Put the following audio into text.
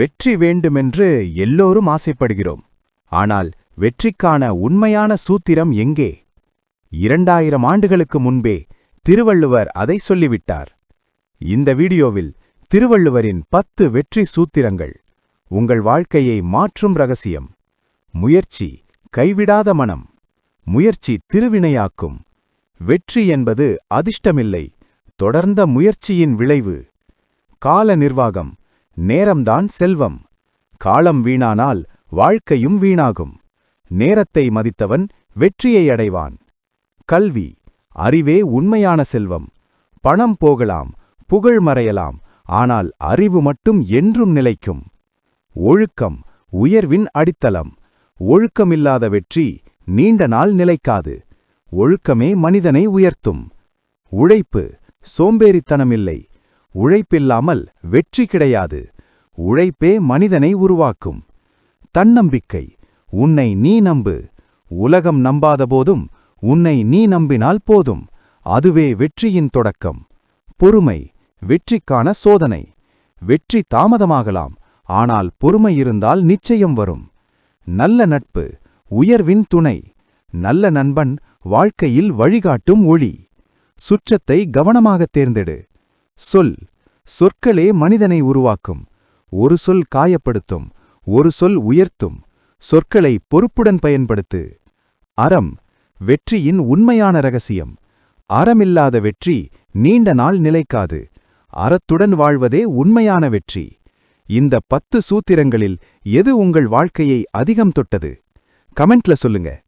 வெற்றி வேண்டுமென்று எல்லோரும் ஆசைப்படுகிறோம். ஆனால் வெற்றிக்கான உண்மையான சூத்திரம் எங்கே? 2000 ஆண்டுகளுக்கு முன்பே திருவள்ளுவர் அதை சொல்லிவிட்டார். இந்த வீடியோவில் திருவள்ளுவரின் 10 வெற்றி சூத்திரங்கள், உங்கள் வாழ்க்கையை மாற்றும் ரகசியம். முயற்சி கைவிடாத மனம். முயற்சி திருவினையாக்கும். வெற்றி என்பது அதிர்ஷ்டமில்லை, தொடர்ந்த முயற்சியின் விளைவு. கால நிர்வாகம். நேரம்தான் செல்வம். காலம் வீணானால் வாழ்க்கையும் வீணாகும். நேரத்தை மதித்தவன் வெற்றியை அடைவான். கல்வி. அறிவே உண்மையான செல்வம். பணம் போகலாம், புகழ் மறையலாம், ஆனால் அறிவு மட்டும் என்றும் நிலைக்கும். ஒழுக்கம் உயர்வின் அடித்தளம். ஒழுக்கமில்லாத வெற்றி நீண்ட நாள் நிலைக்காது. ஒழுக்கமே மனிதனை உயர்த்தும். உழைப்பு சோம்பேறித்தனமில்லை. உழைப்பில்லாமல் வெற்றி கிடையாது. உழைப்பே மனிதனை உருவாக்கும். தன்னம்பிக்கை. உன்னை நீ நம்பு. உலகம் நம்பாதபோதும் உன்னை நீ நம்பினால் போதும். அதுவே வெற்றியின் தொடக்கம். பொறுமை வெற்றிக்கான சோதனை. வெற்றி தாமதமாகலாம், ஆனால் பொறுமை இருந்தால் நிச்சயம் வரும். நல்ல நட்பு உயர்வின் துணை. நல்ல நண்பன் வாழ்க்கையில் வழிகாட்டும் ஒளி. சுற்றத்தை கவனமாகத் தேர்ந்தெடு. சொல். சொற்களே மனிதனை உருவாக்கும். ஒரு சொல் காயப்படுத்தும், ஒரு சொல் உயர்த்தும். சொற்களை பொறுப்புடன் பயன்படுத்து. அறம் வெற்றியின் உண்மையான ரகசியம். அறமில்லாத வெற்றி நீண்ட நாள் நிலைக்காது. அறத்துடன் வாழ்வதே உண்மையான வெற்றி. இந்த 10 சூத்திரங்களில் எது உங்கள் வாழ்க்கையை அதிகம் தொட்டது? கமெண்ட்ல சொல்லுங்க.